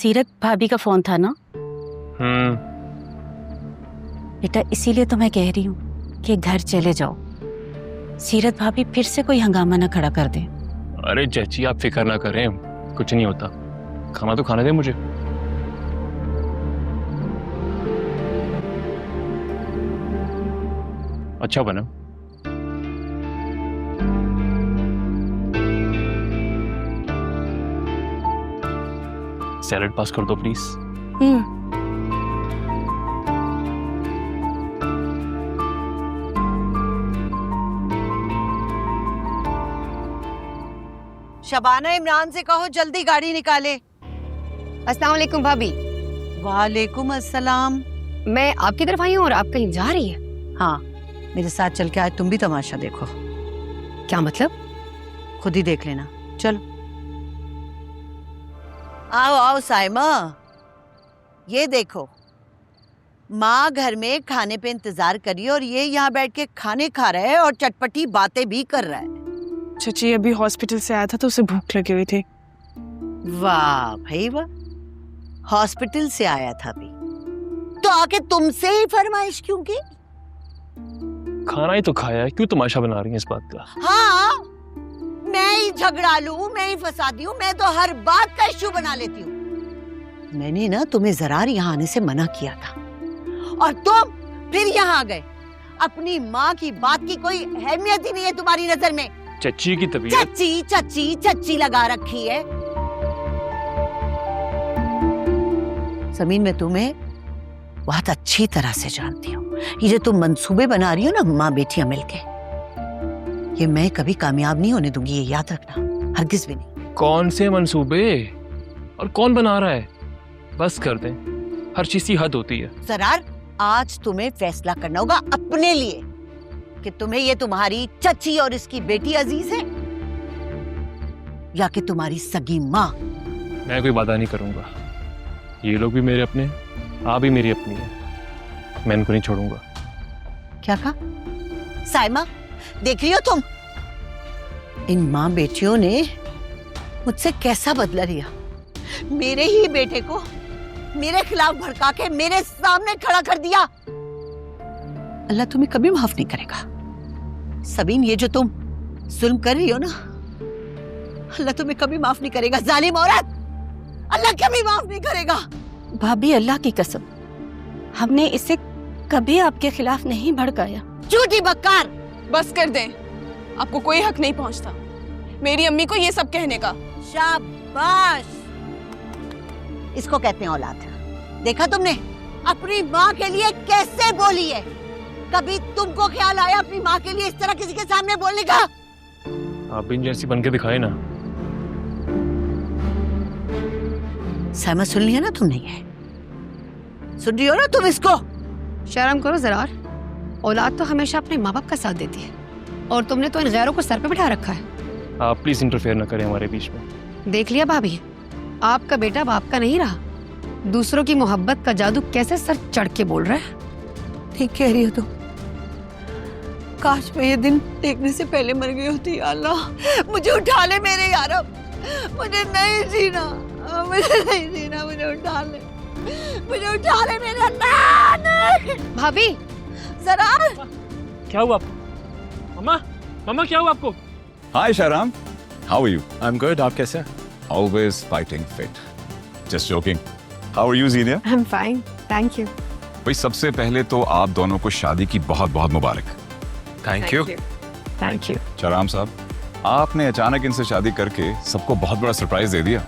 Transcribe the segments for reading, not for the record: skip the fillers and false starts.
सीरत भाभी का फोन था ना? बेटा इसीलिए तो मैं कह रही हूँ कि घर चले जाओ, सीरत भाभी फिर से कोई हंगामा ना खड़ा कर दे। अरे चाची आप फिक्र ना करें, कुछ नहीं होता। खाना तो खाने दे मुझे। अच्छा बना। सैलेड पास कर दो प्लीज। शबाना इमरान से कहो जल्दी गाड़ी निकाले। अस्सलाम वालेकुम भाभी। वालेकुम अस्सलाम। मैं आपकी तरफ आई हूँ और आप कहीं जा रही हैं? हाँ, मेरे साथ चल के आज तुम भी तमाशा देखो। क्या मतलब? खुद ही देख लेना, चलो। आओ आओ साइमा, ये देखो, माँ घर में खाने पे इंतजार करी और ये यहाँ बैठ के खाने खा रहा है और चटपटी बातें भी कर रहा है। चाची अभी हॉस्पिटल से आया था तो उसे भूख लगी हुई थी। वाह भाई वाह, हॉस्पिटल से आया था अभी तो आके तुमसे ही फरमाइश क्यों की? खाना ही तो खाया है, क्यों तमाशा बना रही है इस बात का? हाँ, मैं ही झगड़ा लूं, मैं ही फसादी हूँ, मैं तो हर बात का इश्यू बना लेती हूँ। मैंने ना तुम्हें जरार यहाँ आने से मना किया था और तुम फिर यहाँ आ गए। अपनी माँ की बात की कोई अहमियत ही नहीं है तुम्हारी नजर में। चच्ची की तबीयत। चच्ची चच्ची चच्ची लगा रखी है। जमीन में तुम्हें बहुत अच्छी तरह से जानती हूँ। ये जो तुम मंसूबे बना रही हो ना माँ बेटियां मिलके, ये मैं कभी कामयाब नहीं होने दूंगी, ये याद रखना, हरगिज भी नहीं। कौन से मंसूबे और कौन बना रहा है? बस कर दें, हर चीज की हद होती है। सरार, आज तुम्हें फैसला करना होगा अपने लिए कि तुम्हें ये तुम्हारी चच्ची और इसकी बेटी अजीज है या कि तुम्हारी सगी माँ। मैं कोई वादा नहीं करूंगा, ये लोग भी मेरे अपने, आप भी मेरी अपनी है, मैं इनको नहीं छोड़ूंगा। क्या कहा? साइमा, देख रही हो तुम, इन माँ बेटियों ने मुझसे कैसा बदला लिया। मेरे ही बेटे को मेरे खिलाफ भड़का के मेरे सामने खड़ा कर दिया। अल्लाह तुम्हें कभी माफ नहीं करेगा। सबीन, ये जो तुम जुल्म कर रही हो ना, अल्लाह तुम्हें कभी माफ नहीं करेगा। जालिम औरत, अल्लाह कभी माफ नहीं करेगा। भाभी अल्लाह की कसम, हमने इसे कभी आपके खिलाफ नहीं भड़काया। झूठी बक्कार। बस कर दें, आपको कोई हक नहीं पहुंचता मेरी अम्मी को ये सब कहने का। शाबाश, इसको कहते हैं औलाद। देखा तुमने अपनी माँ के लिए कैसे बोली है? कभी तुमको ख्याल आया अपनी माँ के लिए इस तरह किसी के सामने बोलने का? आप भी इन जैसी बन के दिखाए ना। सहमत सुन लिया ना तुमने? ये सुन रही हो ना तुम इसको? शर्म करो जरार, औलाद तो हमेशा अपने माँ बाप का साथ देती है और तुमने तो इन गैरों को सर पे बिठा रखा है। आप प्लीज इंटरफेयर ना करें हमारे बीच में। देख लिया भाभी, आपका बेटा बाप का नहीं रहा। दूसरों की मोहब्बत का जादू कैसे सर चढ़ के बोल रहा है। ठीक कह रही हो तुम। काश मैं ये दिन देखने से पहले मर गई होती। या अल्लाह, मुझे उठा ले मेरे यार, मुझे नहीं जीना, मुझे नहीं जीना, मुझे उठा ले, मुझे उठा ले मेरे अल्लाह। भाभी जरा क्या हुआ आपको? मम्मा, मम्मा क्या हुआ आपको? Hi Shahram, how are you? I'm good, आप कैसे हैं? Always fighting fit. Just joking. How are you Zenia? I'm fine, thank you. भाई सबसे पहले तो आप दोनों को शादी की बहुत बहुत मुबारक। Thank you. Thank you. Shahram साहब, आपने अचानक इनसे शादी करके सबको बहुत बड़ा सरप्राइज दे दिया।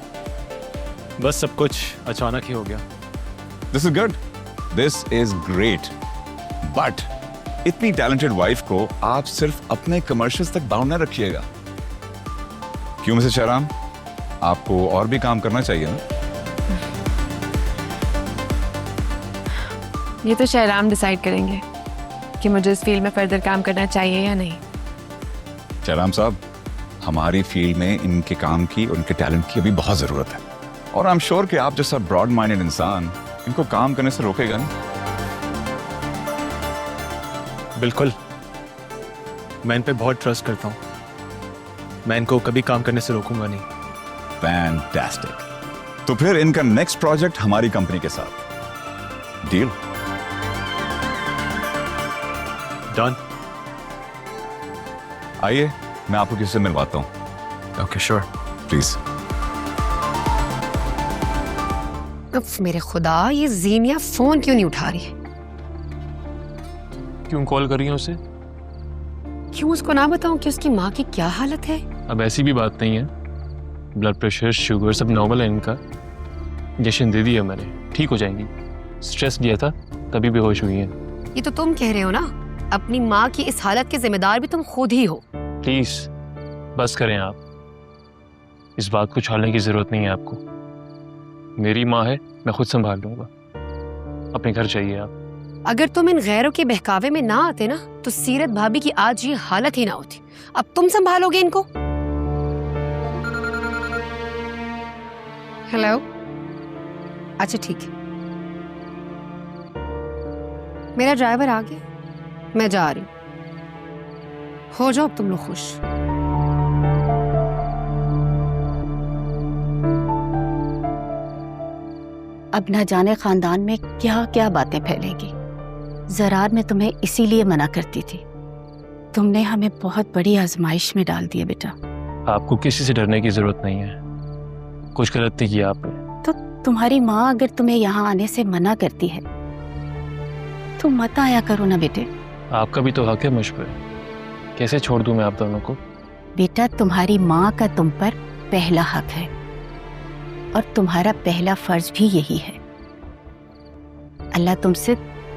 बस सब कुछ अचानक ही हो गया। This is good. This is great. But इतनी टैलेंटेड वाइफ को आप सिर्फ अपने कमर्शियल्स तक बाउंड न रखिएगा। क्यों मिसेस शहराम, आपको और भी काम करना चाहिए ना? ये तो शहराम डिसाइड करेंगे कि मुझे इस फील्ड में फर्दर काम करना चाहिए या नहीं। शहराम साहब, हमारी फील्ड में इनके काम की, उनके टैलेंट की अभी बहुत जरूरत है और आई एम श्योर कि आप जैसा ब्रॉड माइंडेड इंसान इनको काम करने से रोकेगा नहीं। बिल्कुल, मैं इन पे बहुत ट्रस्ट करता हूँ। मैं इनको कभी काम करने से रोकूंगा नहीं। फैंटास्टिक। तो फिर इनका नेक्स्ट प्रोजेक्ट हमारी कंपनी के साथ। डील? डन। आइए, मैं आपको किसी से मिलवाता हूं। Okay sure. प्लीज। अब मेरे खुदा, ये जीनिया फोन क्यों नहीं उठा रही? क्यों कॉल कर रही हैं उसे? क्यों उसको ना बताऊं कि उसकी माँ की क्या हालत है? अब ऐसी भी बात नहीं है, ब्लड प्रेशर शुगर सब नॉर्मल है इनका। इंजेक्शन दे दिया मैंने, ठीक हो जाएंगी। स्ट्रेस दिया था तभी बेहोश हुई हैं। ये तो तुम कह रहे हो ना, अपनी माँ की इस हालत के जिम्मेदार भी तुम खुद ही हो। प्लीज बस करें आप, इस बात को छालने की जरूरत नहीं है आपको। मेरी माँ है, मैं खुद संभाल लूंगा। अपने घर चाहिए आप। अगर तुम इन गैरों के बहकावे में ना आते ना, तो सीरत भाभी की आज ये हालत ही ना होती। अब तुम संभालोगे इनको? हेलो, अच्छा ठीक है, मेरा ड्राइवर आ गया, मैं जा रही हूं। हो जाओ अब तुम लोग खुश। अब न जाने खानदान में क्या क्या बातें फैलेगी। जरार में तुम्हें इसीलिए मना करती थी। तुमने हमें बहुत बड़ी आजमाइश में डाल दिया बेटा। आपको किसी से डरने की जरूरत नहीं है, कुछ गलत नहीं किया आपने। तो तुम्हारी माँ अगर तुम्हें यहाँ आने से मना करती है तो मत आया करो ना बेटे। आपका भी तो हक है मुझ पर, कैसे छोड़ दूं मैं आप दोनों को? बेटा, तुम्हारी माँ का तुम पर पहला हक है और तुम्हारा पहला फर्ज भी यही है। अल्लाह तुमसे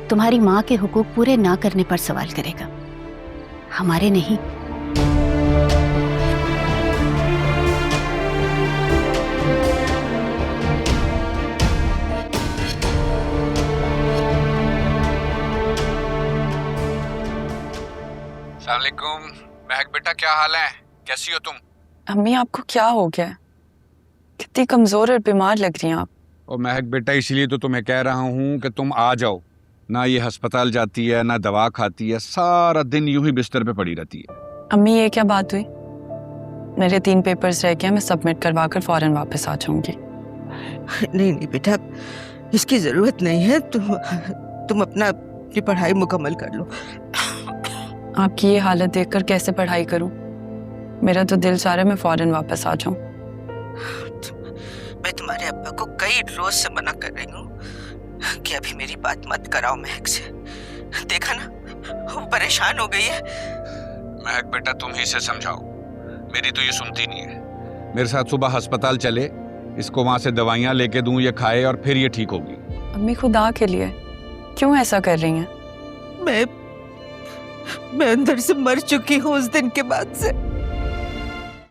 तुम्हारी माँ के हुकूक पूरे ना करने पर सवाल करेगा, हमारे नहीं। अस्सलामुअलैकुम। महक बेटा, क्या हाल है? कैसी हो तुम? अम्मी, आपको क्या हो गया? कितनी कमजोर और बीमार लग रही हैं आप। और महक बेटा, इसीलिए तो तुम्हें कह रहा हूँ कि तुम आ जाओ। ना ये अस्पताल जाती है, ना दवा खाती है, सारा दिन यूं ही बिस्तर पे पड़ी रहती है। अम्मी, ये क्या बात हुई? मेरे 3 पेपर्स रह गए, मैं सबमिट करवा कर फौरन वापस आ जाऊंगी। नहीं नहीं बेटा, इसकी जरूरत नहीं है। तुम अपनी पढ़ाई मुकम्मल कर लो। आपकी ये हालत देखकर कैसे पढ़ाई करूं? मेरा तो दिल चाह रहा है मैं फौरन वापस आ जाऊं। मैं तुम्हारे अब्बा को कई रोज से मना कर रही हूँ कि अभी मेरी बात मत कराओ महक से। देखा ना, वो परेशान हो गई है। महक बेटा, तुम ही से समझाओ, मेरी तो ये सुनती नहीं है। मेरे साथ सुबह अस्पताल चले, इसको वहां से दवाइयाँ लेके दूं, ये खाए और फिर ये ठीक होगी। अम्मी, खुदा के लिए क्यों ऐसा कर रही हैं? मैं अंदर से मर चुकी हूँ उस दिन के बाद से।